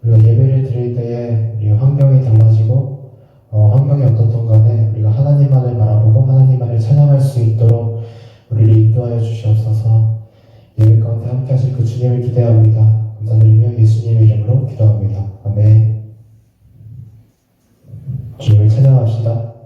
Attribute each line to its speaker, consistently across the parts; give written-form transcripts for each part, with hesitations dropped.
Speaker 1: 우리가 예배를 드릴 때에 우리 환경이 달라지고 환경이 어떻든 간에 우리가 하나님만을 바라보고 하나님만을 찬양할 수 있도록 우리를 인도하여 주시옵소서. 예배 가운데 함께 하실 그 주님을 기대합니다. 감사드리며 예수님의 이름으로 기도합니다. 아멘. 주님을 찬양합시다.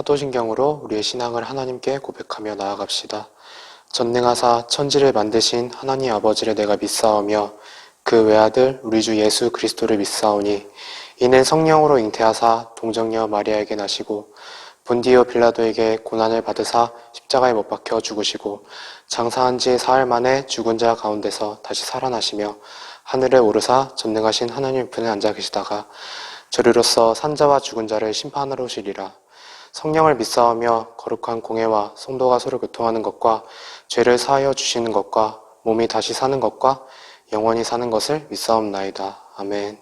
Speaker 1: 사도신경으로 우리의 신앙을 하나님께 고백하며 나아갑시다. 전능하사 천지를 만드신 하나님 아버지를 내가 믿사오며 그 외아들 우리 주 예수 그리스도를 믿사오니 이는 성령으로 잉태하사 동정녀 마리아에게 나시고 본디오 빌라도에게 고난을 받으사 십자가에 못 박혀 죽으시고 장사한 지 사흘 만에 죽은 자 가운데서 다시 살아나시며 하늘에 오르사 전능하신 하나님 편에 앉아 계시다가 저리로서 산자와 죽은 자를 심판하러 오시리라. 성령을 믿사오며 거룩한 공회와 성도가 서로 교통하는 것과 죄를 사하여 주시는 것과 몸이 다시 사는 것과 영원히 사는 것을 믿사옵나이다. 아멘.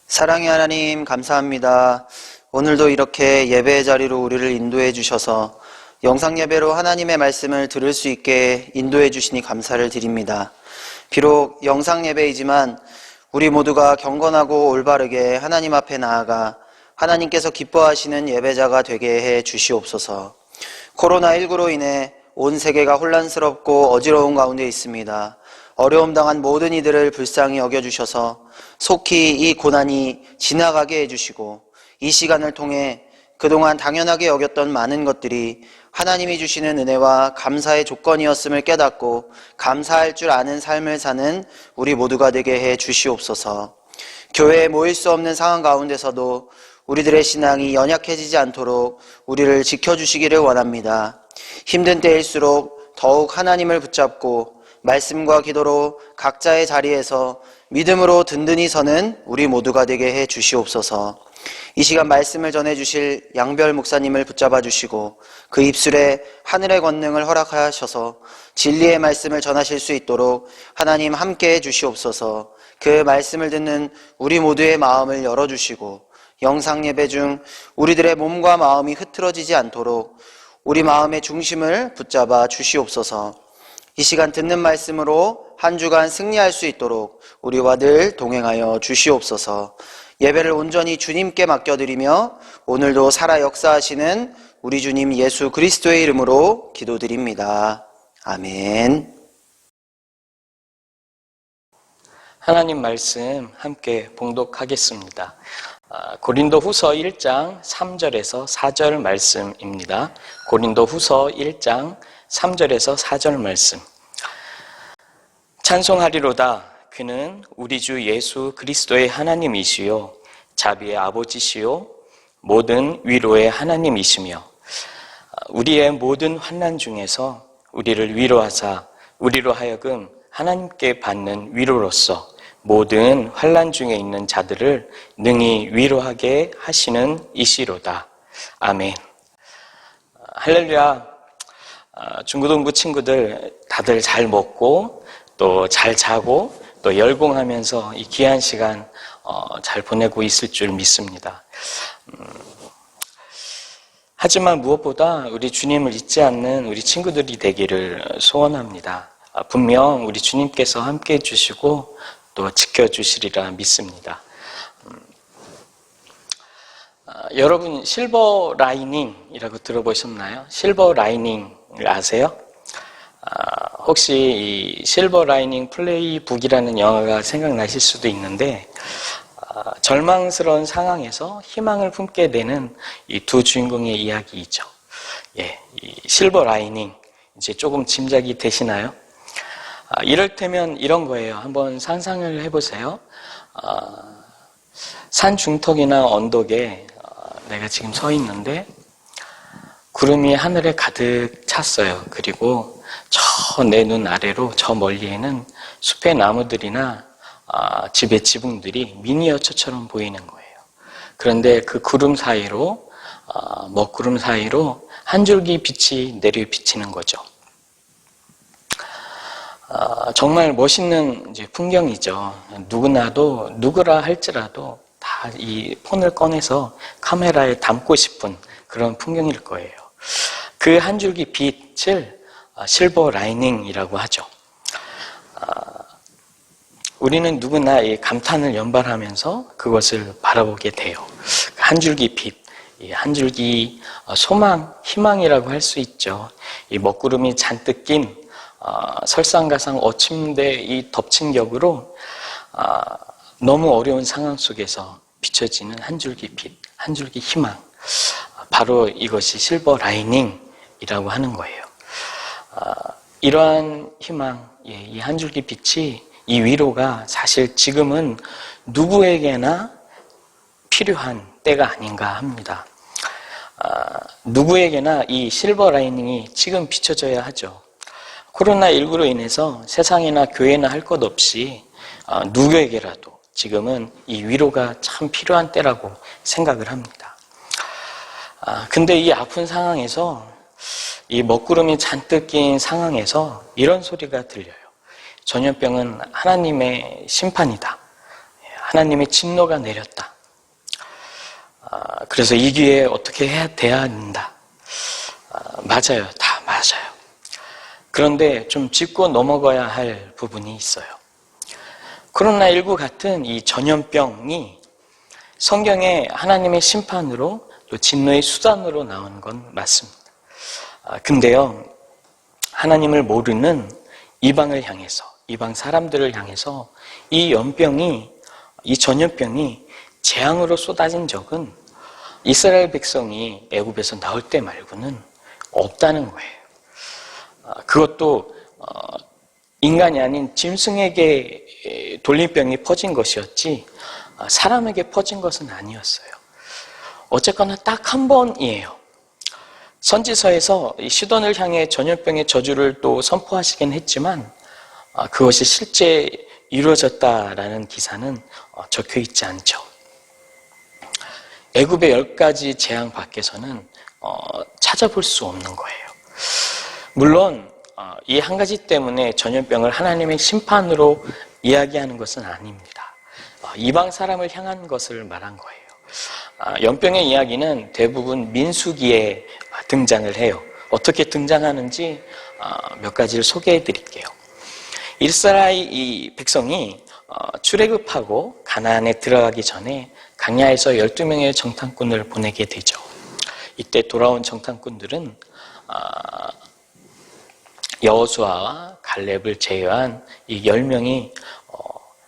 Speaker 2: 사랑의 하나님 감사합니다. 오늘도 이렇게 예배의 자리로 우리를 인도해 주셔서 영상 예배로 하나님의 말씀을 들을 수 있게 인도해 주시니 감사를 드립니다. 비록 영상 예배이지만 우리 모두가 경건하고 올바르게 하나님 앞에 나아가 하나님께서 기뻐하시는 예배자가 되게 해 주시옵소서. 코로나19로 인해 온 세계가 혼란스럽고 어지러운 가운데 있습니다. 어려움 당한 모든 이들을 불쌍히 여겨주셔서 속히 이 고난이 지나가게 해주시고 이 시간을 통해 그동안 당연하게 여겼던 많은 것들이 하나님이 주시는 은혜와 감사의 조건이었음을 깨닫고 감사할 줄 아는 삶을 사는 우리 모두가 되게 해 주시옵소서. 교회에 모일 수 없는 상황 가운데서도 우리들의 신앙이 연약해지지 않도록 우리를 지켜주시기를 원합니다. 힘든 때일수록 더욱 하나님을 붙잡고 말씀과 기도로 각자의 자리에서 믿음으로 든든히 서는 우리 모두가 되게 해 주시옵소서. 이 시간 말씀을 전해주실 양별 목사님을 붙잡아 주시고 그 입술에 하늘의 권능을 허락하셔서 진리의 말씀을 전하실 수 있도록 하나님 함께 해 주시옵소서. 그 말씀을 듣는 우리 모두의 마음을 열어주시고 영상 예배 중 우리들의 몸과 마음이 흐트러지지 않도록 우리 마음의 중심을 붙잡아 주시옵소서. 이 시간 듣는 말씀으로 한 주간 승리할 수 있도록 우리와 늘 동행하여 주시옵소서. 예배를 온전히 주님께 맡겨드리며 오늘도 살아 역사하시는 우리 주님 예수 그리스도의 이름으로 기도드립니다. 아멘.
Speaker 3: 하나님 말씀 함께 봉독하겠습니다. 고린도 후서 1장 3절에서 4절 말씀입니다. 고린도 후서 1장 3절에서 4절 말씀. 찬송하리로다. 그는 우리 주 예수 그리스도의 하나님이시요 자비의 아버지시요 모든 위로의 하나님이시며 우리의 모든 환난 중에서 우리를 위로하사 우리로 하여금 하나님께 받는 위로로서 모든 환난 중에 있는 자들을 능히 위로하게 하시는 이시로다. 아멘. 할렐루야. 중고등부 친구들 다들 잘 먹고 또 잘 자고 또 열공하면서 이 귀한 시간 잘 보내고 있을 줄 믿습니다. 하지만 무엇보다 우리 주님을 잊지 않는 우리 친구들이 되기를 소원합니다. 분명 우리 주님께서 함께 해주시고 또 지켜주시리라 믿습니다. 여러분 실버 라이닝이라고 들어보셨나요? 실버 라이닝을 아세요? 혹시 이 실버 라이닝 플레이북이라는 영화가 생각나실 수도 있는데 절망스러운 상황에서 희망을 품게 되는 이 두 주인공의 이야기이죠. 예, 이 실버 라이닝 이제 조금 짐작이 되시나요? 이럴테면 이런 거예요. 한번 상상을 해보세요. 산 중턱이나 언덕에 내가 지금 서 있는데 구름이 하늘에 가득 찼어요. 그리고 저 내 눈 아래로 저 멀리에는 숲의 나무들이나 집의 지붕들이 미니어처처럼 보이는 거예요. 그런데 그 구름 사이로 먹구름 사이로 한 줄기 빛이 내려 비치는 거죠. 정말 멋있는 이제 풍경이죠. 누구라 할지라도 다 이 폰을 꺼내서 카메라에 담고 싶은 그런 풍경일 거예요. 그 한 줄기 빛을 실버 라이닝이라고 하죠. 우리는 누구나 이 감탄을 연발하면서 그것을 바라보게 돼요. 한 줄기 빛, 한 줄기 소망, 희망이라고 할 수 있죠. 이 먹구름이 잔뜩 낀 설상가상 어침대 이 덮친 격으로 너무 어려운 상황 속에서 비춰지는 한 줄기 빛, 한 줄기 희망. 바로 이것이 실버 라이닝이라고 하는 거예요. 이러한 희망, 이 한 줄기 빛이, 이 위로가 사실 지금은 누구에게나 필요한 때가 아닌가 합니다. 누구에게나 이 실버 라이닝이 지금 비춰져야 하죠. 코로나19로 인해서 세상이나 교회나 할 것 없이 누구에게라도 지금은 이 위로가 참 필요한 때라고 생각을 합니다. 근데 이 아픈 상황에서, 이 먹구름이 잔뜩 낀 상황에서 이런 소리가 들려요. 전염병은 하나님의 심판이다. 하나님의 진노가 내렸다. 그래서 이 기회에 어떻게 돼야 한다. 맞아요. 다 맞아요. 그런데 좀 짚고 넘어가야 할 부분이 있어요. 코로나19 같은 이 전염병이 성경에 하나님의 심판으로 또 진노의 수단으로 나오는 건 맞습니다. 근데요, 하나님을 모르는 이방을 향해서, 이방 사람들을 향해서 이 전염병이 재앙으로 쏟아진 적은 이스라엘 백성이 애굽에서 나올 때 말고는 없다는 거예요. 그것도 인간이 아닌 짐승에게 돌림병이 퍼진 것이었지 사람에게 퍼진 것은 아니었어요. 어쨌거나 딱 한 번이에요. 선지서에서 시돈을 향해 전염병의 저주를 또 선포하시긴 했지만 그것이 실제 이루어졌다라는 기사는 적혀 있지 않죠. 애굽의 10가지 재앙 밖에서는 찾아볼 수 없는 거예요. 물론 이 한 가지 때문에 전염병을 하나님의 심판으로 이야기하는 것은 아닙니다. 이방 사람을 향한 것을 말한 거예요. 연병의 이야기는 대부분 민수기에 등장을 해요. 어떻게 등장하는지 몇 가지를 소개해 드릴게요. 이스라엘 이 백성이 출애굽하고 가나안에 들어가기 전에 광야에서 12명의 정탐꾼을 보내게 되죠. 이때 돌아온 정탐꾼들은 여호수아와 갈렙을 제외한 이 10명이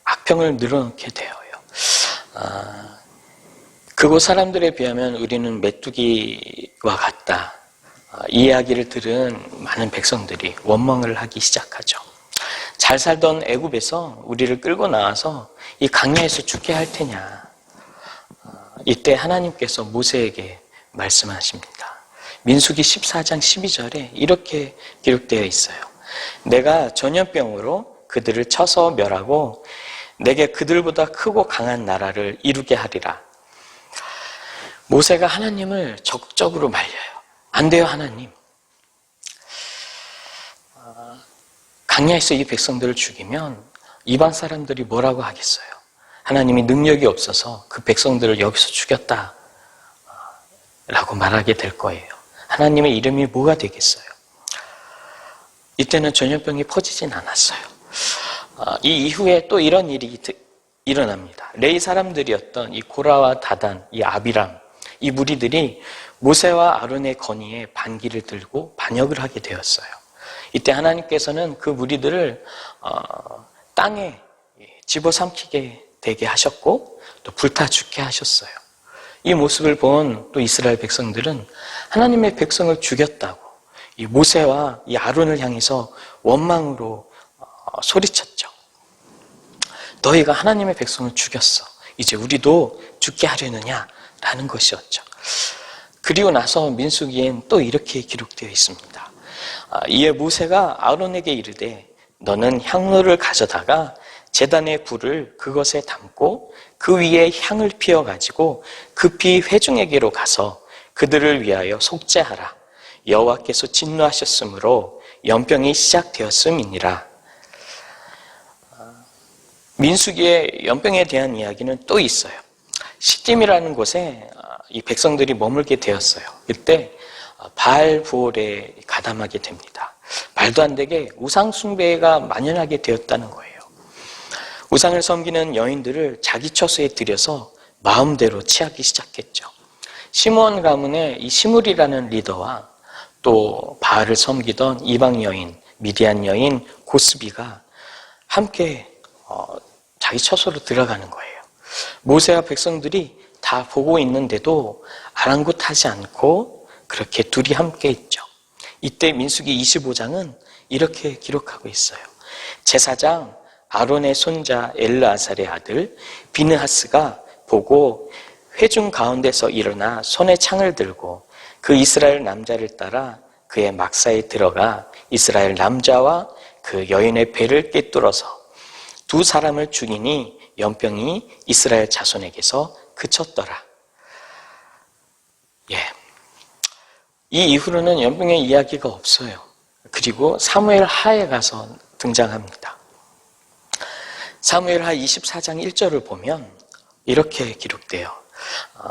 Speaker 3: 악평을 늘어놓게 되어요. 그곳 사람들에 비하면 우리는 메뚜기와 같다. 이 이야기를 들은 많은 백성들이 원망을 하기 시작하죠. 잘 살던 애굽에서 우리를 끌고 나와서 이 광야에서 죽게 할 테냐. 이때 하나님께서 모세에게 말씀하십니다. 민수기 14장 12절에 이렇게 기록되어 있어요. 내가 전염병으로 그들을 쳐서 멸하고 내게 그들보다 크고 강한 나라를 이루게 하리라. 모세가 하나님을 적극적으로 말려요. 안 돼요, 하나님. 광야에서 이 백성들을 죽이면 이방 사람들이 뭐라고 하겠어요? 하나님이 능력이 없어서 그 백성들을 여기서 죽였다 라고 말하게 될 거예요. 하나님의 이름이 뭐가 되겠어요? 이때는 전염병이 퍼지진 않았어요. 이 이후에 또 이런 일이 일어납니다. 레위 사람들이었던 이 고라와 다단, 이 아비람, 이 무리들이 모세와 아론의 건의에 반기를 들고 반역을 하게 되었어요. 이때 하나님께서는 그 무리들을 땅에 집어삼키게 되게 하셨고 또 불타 죽게 하셨어요. 이 모습을 본 또 이스라엘 백성들은 하나님의 백성을 죽였다고 이 모세와 이 아론을 향해서 원망으로 소리쳤죠. 너희가 하나님의 백성을 죽였어. 이제 우리도 죽게 하려느냐라는 것이었죠. 그리고 나서 민수기엔 또 이렇게 기록되어 있습니다. 이에 모세가 아론에게 이르되 너는 향로를 가져다가 제단의 불을 그것에 담고 그 위에 향을 피워가지고 급히 회중에게로 가서 그들을 위하여 속죄하라. 여호와께서 진노하셨으므로 연병이 시작되었음이니라. 민수기의 연병에 대한 이야기는 또 있어요. 시딤이라는 곳에 이 백성들이 머물게 되었어요. 이때 바알 부올에 가담하게 됩니다. 말도 안 되게 우상 숭배가 만연하게 되었다는 거예요. 우상을 섬기는 여인들을 자기 처소에 들여서 마음대로 취하기 시작했죠. 시므온 가문의 이 시므리라는 리더와 또 바알을 섬기던 이방 여인, 미디안 여인 고스비가 함께 자기 처소로 들어가는 거예요. 모세와 백성들이 다 보고 있는데도 아랑곳하지 사지 않고 그렇게 둘이 함께 있죠. 이때 민수기 25장은 이렇게 기록하고 있어요. 제사장 아론의 손자 엘르아살의 아들 비느하스가 보고 회중 가운데서 일어나 손에 창을 들고 그 이스라엘 남자를 따라 그의 막사에 들어가 이스라엘 남자와 그 여인의 배를 꿰뚫어서 두 사람을 죽이니 연병이 이스라엘 자손에게서 그쳤더라. 이 이후로는 연병의 이야기가 없어요. 그리고 사무엘 하에 가서 등장합니다. 사무엘 하 24장 1절을 보면 이렇게 기록돼요.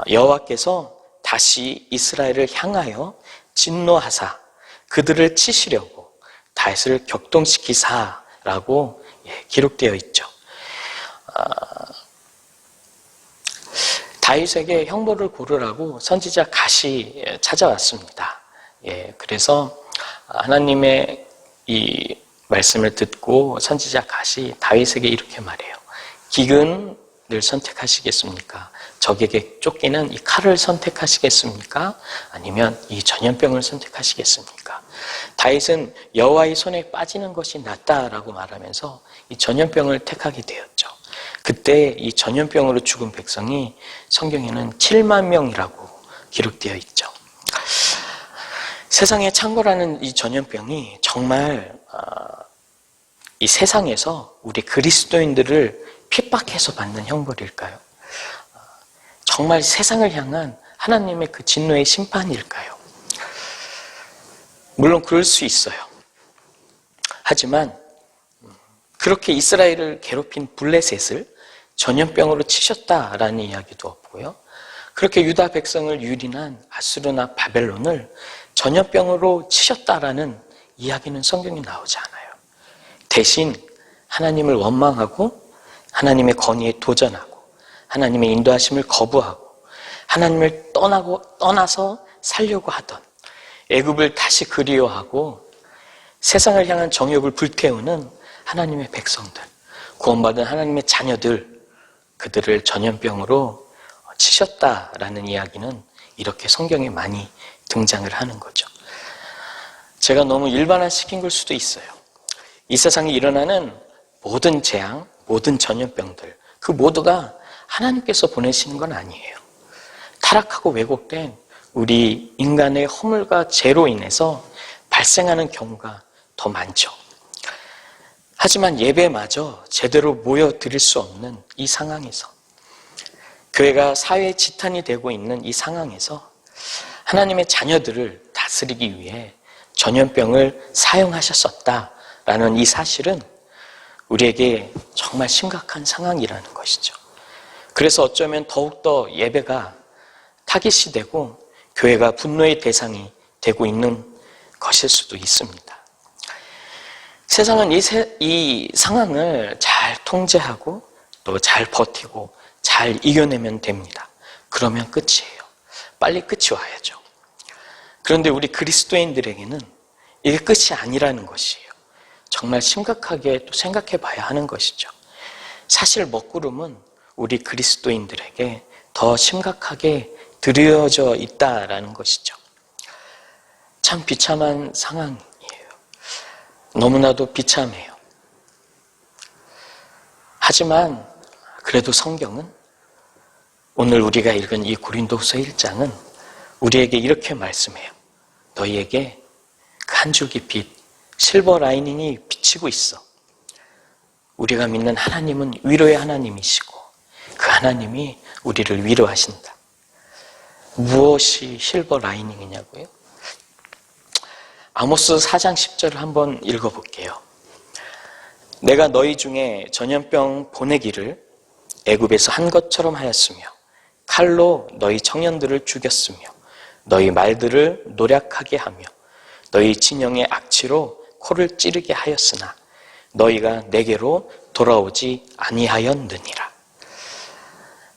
Speaker 3: 여호와께서 다시 이스라엘을 향하여 진노하사 그들을 치시려고 다윗을 격동시키사라고 기록되어 있죠. 다윗에게 형벌을 고르라고 선지자 갓이 찾아왔습니다. 그래서 하나님의 이 말씀을 듣고 선지자 갓이 다윗에게 이렇게 말해요. 기근을 선택하시겠습니까? 적에게 쫓기는 이 칼을 선택하시겠습니까? 아니면 이 전염병을 선택하시겠습니까? 다윗은 여호와의 손에 빠지는 것이 낫다라고 말하면서 이 전염병을 택하게 되었죠. 그때 이 전염병으로 죽은 백성이 성경에는 7만 명이라고 기록되어 있죠. 세상에 창궐하는 이 전염병이 정말 이 세상에서 우리 그리스도인들을 핍박해서 받는 형벌일까요? 정말 세상을 향한 하나님의 그 진노의 심판일까요? 물론 그럴 수 있어요. 하지만 그렇게 이스라엘을 괴롭힌 블레셋을 전염병으로 치셨다라는 이야기도 없고요. 그렇게 유다 백성을 유린한 아수르나 바벨론을 전염병으로 치셨다라는 이야기는 성경에 나오지 않아요. 대신 하나님을 원망하고 하나님의 권위에 도전하고 하나님의 인도하심을 거부하고 하나님을 떠나서 살려고 하던 애굽을 다시 그리워하고 세상을 향한 정욕을 불태우는 하나님의 백성들, 구원받은 하나님의 자녀들, 그들을 전염병으로 치셨다라는 이야기는 이렇게 성경에 많이 등장을 하는 거죠. 제가 너무 일반화시킨 걸 수도 있어요. 이 세상에 일어나는 모든 재앙, 모든 전염병들, 그 모두가 하나님께서 보내시는 건 아니에요. 타락하고 왜곡된 우리 인간의 허물과 죄로 인해서 발생하는 경우가 더 많죠. 하지만 예배마저 제대로 모여드릴 수 없는 이 상황에서, 교회가 사회의 지탄이 되고 있는 이 상황에서 하나님의 자녀들을 다스리기 위해 전염병을 사용하셨었다라는 이 사실은 우리에게 정말 심각한 상황이라는 것이죠. 그래서 어쩌면 더욱더 예배가 타깃이 되고 교회가 분노의 대상이 되고 있는 것일 수도 있습니다. 세상은 이 상황을 잘 통제하고 또 잘 버티고 잘 이겨내면 됩니다. 그러면 끝이에요. 빨리 끝이 와야죠. 그런데 우리 그리스도인들에게는 이게 끝이 아니라는 것이에요. 정말 심각하게 또 생각해 봐야 하는 것이죠. 사실 먹구름은 우리 그리스도인들에게 더 심각하게 드려져 있다라는 것이죠. 참 비참한 상황이에요. 너무나도 비참해요. 하지만 그래도 성경은 오늘 우리가 읽은 이 고린도후서 1장은 우리에게 이렇게 말씀해요. 너희에게 그 한 줄기 빛, 실버 라이닝이 비치고 있어. 우리가 믿는 하나님은 위로의 하나님이시고 그 하나님이 우리를 위로하신다. 무엇이 실버 라이닝이냐고요? 아모스 4장 10절을 한번 읽어볼게요. 내가 너희 중에 전염병 보내기를 애굽에서 한 것처럼 하였으며 칼로 너희 청년들을 죽였으며 너희 말들을 노략하게 하며 너희 진영의 악취로 코를 찌르게 하였으나 너희가 내게로 돌아오지 아니하였느니라.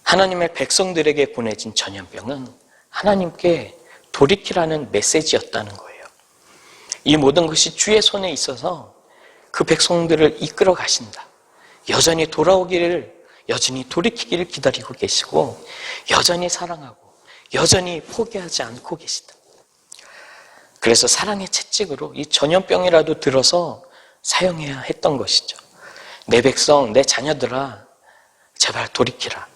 Speaker 3: 하나님의 백성들에게 보내진 전염병은 하나님께 돌이키라는 메시지였다는 거예요. 이 모든 것이 주의 손에 있어서 그 백성들을 이끌어 가신다. 여전히 돌아오기를, 여전히 돌이키기를 기다리고 계시고 여전히 사랑하고 여전히 포기하지 않고 계시다. 그래서 사랑의 채찍으로 이 전염병이라도 들어서 사용해야 했던 것이죠. 내 백성, 내 자녀들아, 제발 돌이키라.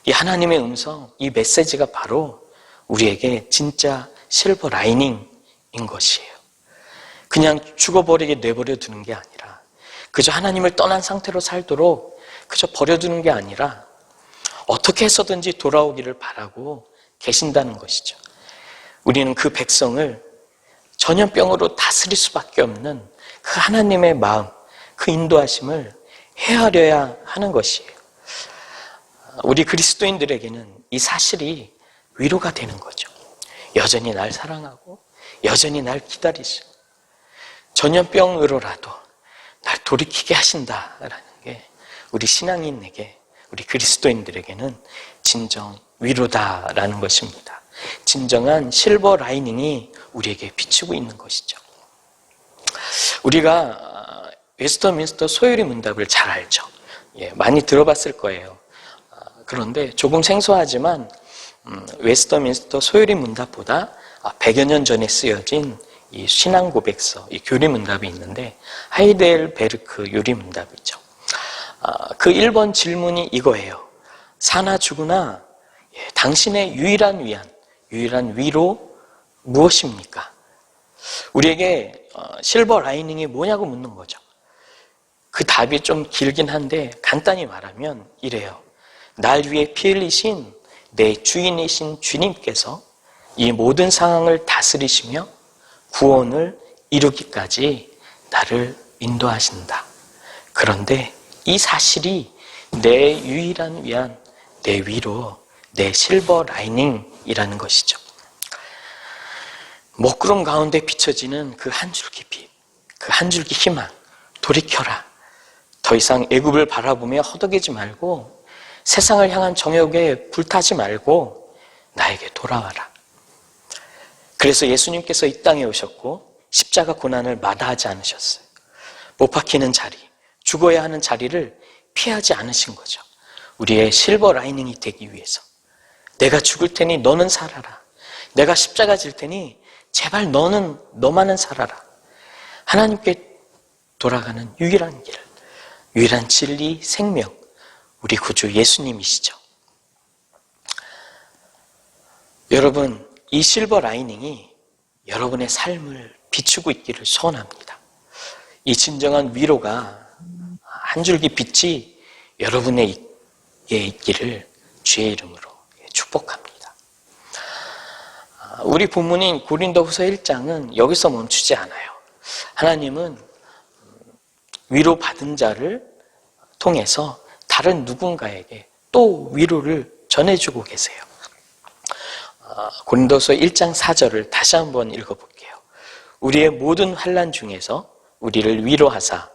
Speaker 3: 이 하나님의 음성, 이 메시지가 바로 우리에게 진짜 실버 라이닝인 것이에요. 그냥 죽어버리게 내버려 두는 게 아니라, 그저 하나님을 떠난 상태로 살도록 그저 버려두는 게 아니라 어떻게 해서든지 돌아오기를 바라고 계신다는 것이죠. 우리는 그 백성을 전염병으로 다스릴 수밖에 없는 그 하나님의 마음, 그 인도하심을 헤아려야 하는 것이에요. 우리 그리스도인들에게는 이 사실이 위로가 되는 거죠. 여전히 날 사랑하고 여전히 날 기다리시고 전염병으로라도 날 돌이키게 하신다라는 게 우리 신앙인에게, 우리 그리스도인들에게는 진정 위로다라는 것입니다. 진정한 실버 라이닝이 우리에게 비추고 있는 것이죠. 우리가 웨스터민스터 소요리 문답을 잘 알죠. 많이 들어봤을 거예요. 그런데 조금 생소하지만 웨스터민스터 소요리 문답보다 100여 년 전에 쓰여진 이 신앙 고백서, 이 교리 문답이 있는데 하이델베르크 요리 문답이죠. 그 1번 질문이 이거예요. 사나 죽으나 당신의 유일한 위로 무엇입니까? 우리에게 실버 라이닝이 뭐냐고 묻는 거죠. 그 답이 좀 길긴 한데 간단히 말하면 이래요. 날 위해 피 흘리신 내 주인이신 주님께서 이 모든 상황을 다스리시며 구원을 이루기까지 나를 인도하신다. 그런데 이 사실이 내 유일한 위안, 내 위로, 내 실버 라이닝이라는 것이죠. 먹구름 가운데 비춰지는 그 한 줄기 빛, 그 한 줄기 희망, 돌이켜라. 더 이상 애굽을 바라보며 허덕이지 말고 세상을 향한 정욕에 불타지 말고 나에게 돌아와라. 그래서 예수님께서 이 땅에 오셨고 십자가 고난을 마다하지 않으셨어요. 못 박히는 자리, 죽어야 하는 자리를 피하지 않으신 거죠. 우리의 실버 라이닝이 되기 위해서. 내가 죽을 테니 너는 살아라. 내가 십자가 질 테니 제발 너만은 살아라. 하나님께 돌아가는 유일한 길, 유일한 진리, 생명, 우리 구주 예수님이시죠. 여러분, 이 실버 라이닝이 여러분의 삶을 비추고 있기를 소원합니다. 이 진정한 위로가 한 줄기 빛이 여러분에게 있기를 주의 이름으로 축복합니다. 우리 본문인 고린도후서 1장은 여기서 멈추지 않아요. 하나님은 위로받은 자를 통해서 다른 누군가에게 또 위로를 전해주고 계세요. 고린도서 1장 4절을 다시 한번 읽어볼게요. 우리의 모든 환난 중에서 우리를 위로하사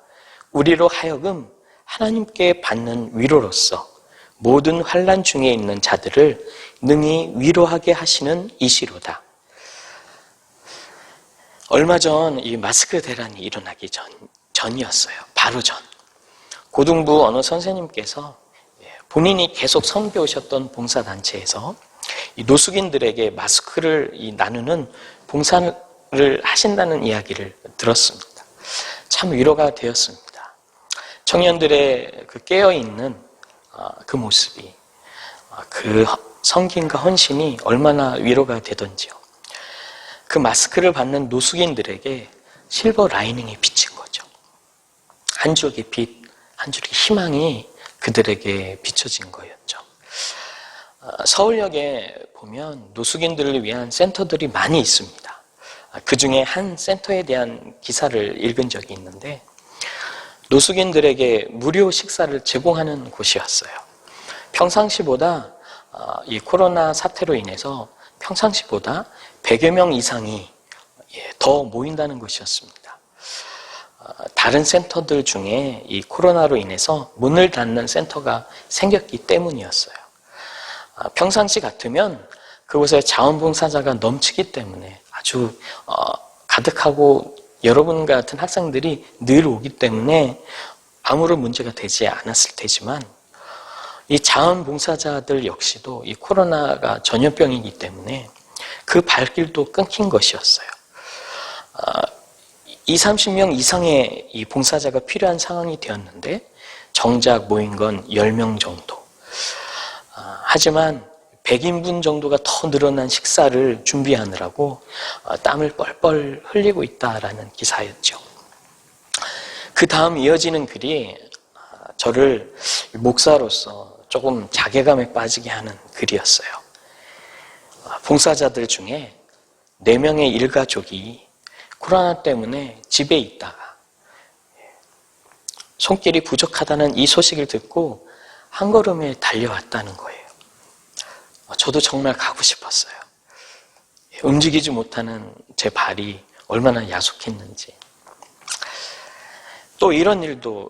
Speaker 3: 우리로 하여금 하나님께 받는 위로로서 모든 환난 중에 있는 자들을 능히 위로하게 하시는 이시로다. 얼마 전 이 마스크 대란이 일어나기 전이었어요. 바로 전. 고등부 어느 선생님께서 본인이 계속 섬겨오셨던 봉사단체에서 이 노숙인들에게 마스크를 나누는 봉사를 하신다는 이야기를 들었습니다. 참 위로가 되었습니다. 청년들의 그 깨어있는 그 모습이, 그 섬김과 헌신이 얼마나 위로가 되던지요. 그 마스크를 받는 노숙인들에게 실버 라이닝이 비친 거죠. 한 줄기 빛, 한 줄기 희망이 그들에게 비춰진 거였죠. 서울역에 보면 노숙인들을 위한 센터들이 많이 있습니다. 그 중에 한 센터에 대한 기사를 읽은 적이 있는데 노숙인들에게 무료 식사를 제공하는 곳이었어요. 평상시보다 이 코로나 사태로 인해서 평상시보다 100여 명 이상이 더 모인다는 것이었습니다. 다른 센터들 중에 이 코로나로 인해서 문을 닫는 센터가 생겼기 때문이었어요. 평상시 같으면 그곳에 자원봉사자가 넘치기 때문에 아주 가득하고 여러분 같은 학생들이 늘 오기 때문에 아무런 문제가 되지 않았을 테지만 이 자원봉사자들 역시도 이 코로나가 전염병이기 때문에 그 발길도 끊긴 것이었어요. 20-30명 이상의 이 봉사자가 필요한 상황이 되었는데 정작 모인 건 10명 정도. 하지만 100인분 정도가 더 늘어난 식사를 준비하느라고 땀을 뻘뻘 흘리고 있다라는 기사였죠. 그 다음 이어지는 글이 저를 목사로서 조금 자괴감에 빠지게 하는 글이었어요. 봉사자들 중에 4명의 일가족이 코로나 때문에 집에 있다가 손길이 부족하다는 이 소식을 듣고 한 걸음에 달려왔다는 거예요. 저도 정말 가고 싶었어요. 움직이지 못하는 제 발이 얼마나 야속했는지. 또 이런 일도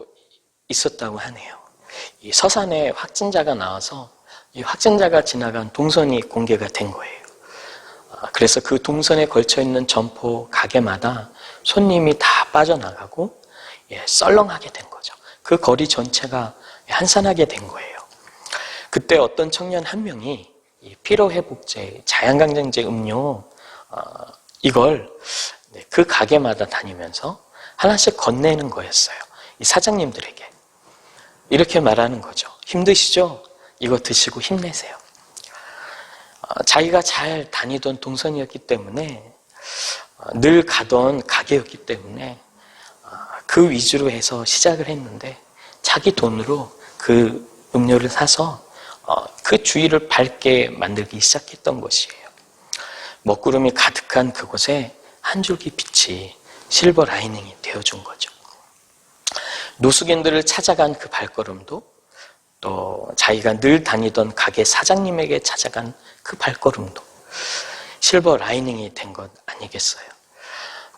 Speaker 3: 있었다고 하네요. 이 서산에 확진자가 나와서 이 확진자가 지나간 동선이 공개가 된 거예요. 그래서 그 동선에 걸쳐 있는 점포 가게마다 손님이 다 빠져나가고 썰렁하게 된 거죠. 그 거리 전체가 한산하게 된 거예요. 그때 어떤 청년 한 명이 이 피로회복제, 자양강장제 음료 이걸 그 가게마다 다니면서 하나씩 건네는 거였어요. 이 사장님들에게. 이렇게 말하는 거죠. 힘드시죠? 이거 드시고 힘내세요. 자기가 잘 다니던 동선이었기 때문에 늘 가던 가게였기 때문에 그 위주로 해서 시작을 했는데 자기 돈으로 그 음료를 사서 그 주위를 밝게 만들기 시작했던 것이에요. 먹구름이 가득한 그곳에 한 줄기 빛이 실버 라이닝이 되어준 거죠. 노숙인들을 찾아간 그 발걸음도 또 자기가 늘 다니던 가게 사장님에게 찾아간 그 발걸음도 실버 라이닝이 된 것 아니겠어요?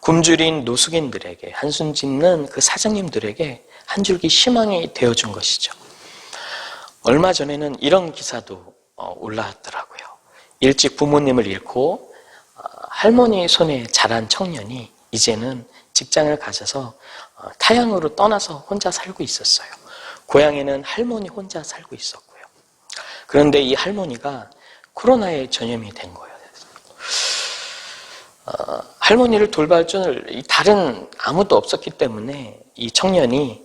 Speaker 3: 굶주린 노숙인들에게 한숨 짓는 그 사장님들에게 한 줄기 희망이 되어준 것이죠. 얼마 전에는 이런 기사도 올라왔더라고요. 일찍 부모님을 잃고 할머니 손에 자란 청년이 이제는 직장을 가져서 타향으로 떠나서 혼자 살고 있었어요. 고향에는 할머니 혼자 살고 있었고요. 그런데 이 할머니가 코로나에 전염이 된 거예요. 할머니를 돌볼 줄 다른 아무도 없었기 때문에 이 청년이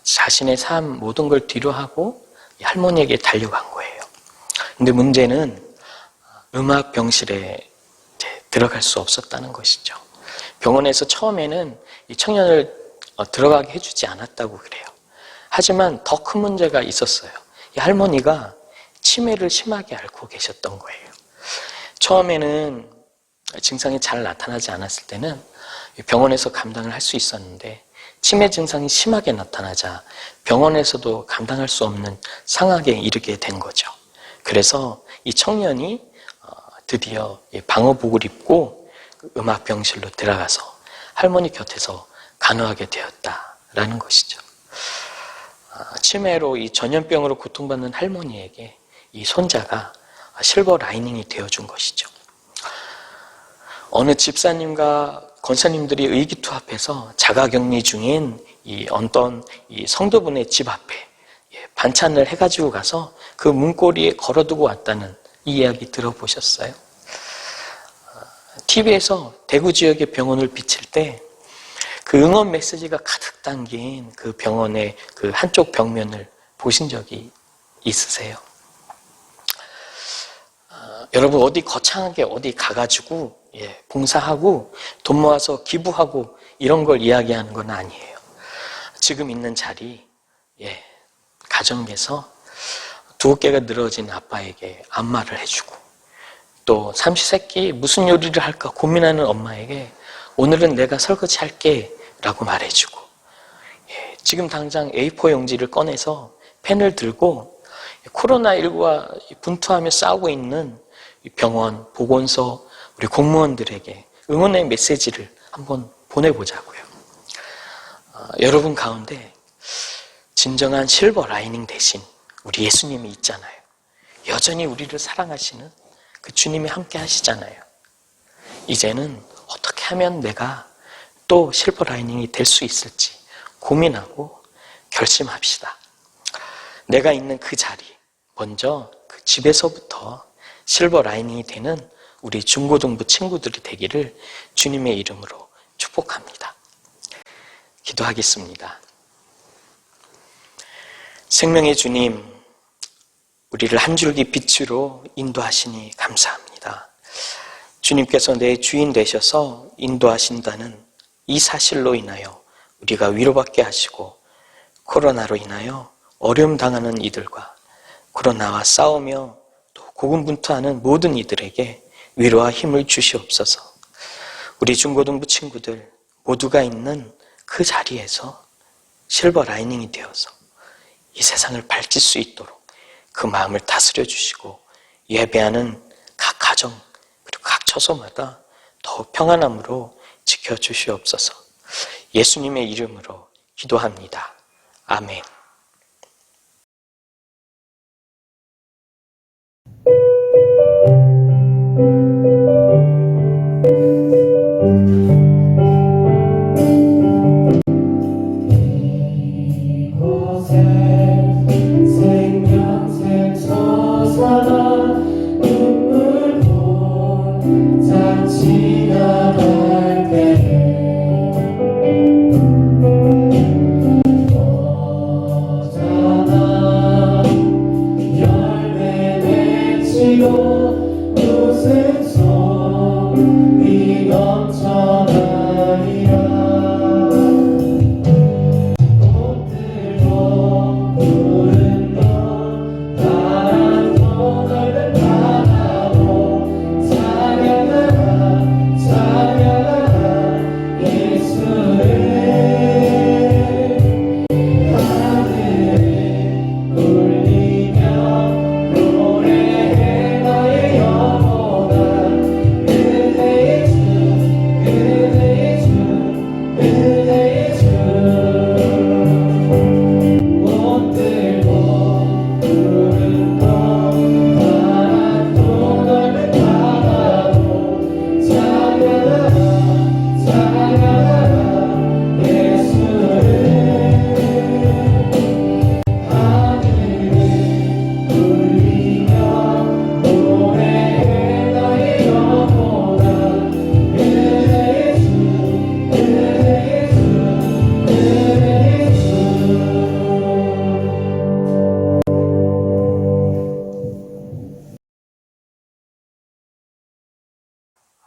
Speaker 3: 자신의 삶 모든 걸 뒤로하고 이 할머니에게 달려간 거예요. 근데 문제는 음악 병실에 들어갈 수 없었다는 것이죠. 병원에서 처음에는 이 청년을 들어가게 해주지 않았다고 그래요. 하지만 더 큰 문제가 있었어요. 이 할머니가 치매를 심하게 앓고 계셨던 거예요. 처음에는 증상이 잘 나타나지 않았을 때는 병원에서 감당을 할 수 있었는데 치매 증상이 심하게 나타나자 병원에서도 감당할 수 없는 상황에 이르게 된 거죠. 그래서 이 청년이 드디어 방호복을 입고 음압병실로 들어가서 할머니 곁에서 간호하게 되었다라는 것이죠. 치매로 이 전염병으로 고통받는 할머니에게 이 손자가 실버 라이닝이 되어준 것이죠. 어느 집사님과 권사님들이 의기투합해서 자가격리 중인 이 어떤 이 성도분의 집 앞에 반찬을 해가지고 가서 그 문고리에 걸어두고 왔다는 이 이야기 들어보셨어요? TV에서 대구 지역의 병원을 비칠 때 그 응원 메시지가 가득 담긴 그 병원의 그 한쪽 벽면을 보신 적이 있으세요? 여러분 어디 거창하게 어디 가가지고 봉사하고 돈 모아서 기부하고 이런 걸 이야기하는 건 아니에요. 지금 있는 자리, 가정에서 두 어깨가 늘어진 아빠에게 안마를 해주고 또 삼시세끼 무슨 요리를 할까 고민하는 엄마에게 오늘은 내가 설거지 할게 라고 말해주고 지금 당장 A4 용지를 꺼내서 펜을 들고 코로나19와 분투하며 싸우고 있는 병원, 보건소, 우리 공무원들에게 응원의 메시지를 한번 보내보자고요. 여러분 가운데 진정한 실버 라이닝 대신 우리 예수님이 있잖아요. 여전히 우리를 사랑하시는 그 주님이 함께 하시잖아요. 이제는 어떻게 하면 내가 또 실버 라이닝이 될 수 있을지 고민하고 결심합시다. 내가 있는 그 자리, 먼저 그 집에서부터 실버 라이닝이 되는 우리 중고등부 친구들이 되기를 주님의 이름으로 축복합니다. 기도하겠습니다. 생명의 주님, 우리를 한 줄기 빛으로 인도하시니 감사합니다. 주님께서 내 주인 되셔서 인도하신다는 이 사실로 인하여 우리가 위로받게 하시고, 코로나로 인하여 어려움 당하는 이들과 코로나와 싸우며 또 고군분투하는 모든 이들에게 위로와 힘을 주시옵소서. 우리 중고등부 친구들 모두가 있는 그 자리에서 실버 라이닝이 되어서 이 세상을 밝힐 수 있도록 그 마음을 다스려 주시고, 예배하는 각 가정 그리고 각 처소마다 더욱 평안함으로 지켜주시옵소서. 예수님의 이름으로 기도합니다. 아멘.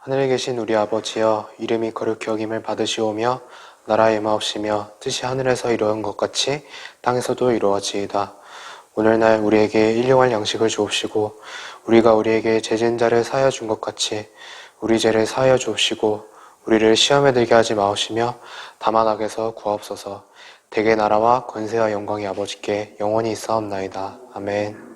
Speaker 1: 하늘에 계신 우리 아버지여, 이름이 거룩히 여김을 받으시오며 나라의 마옵시며 뜻이 하늘에서 이루어진 것 같이 땅에서도 이루어지이다. 오늘날 우리에게 일용할 양식을 주옵시고, 우리가 우리에게 죄진 자를 사하여 준 것 같이 우리 죄를 사하여 주옵시고, 우리를 시험에 들게 하지 마옵시며 다만 악에서 구하옵소서. 대개 나라와 권세와 영광이 아버지께 영원히 있사옵나이다. 아멘.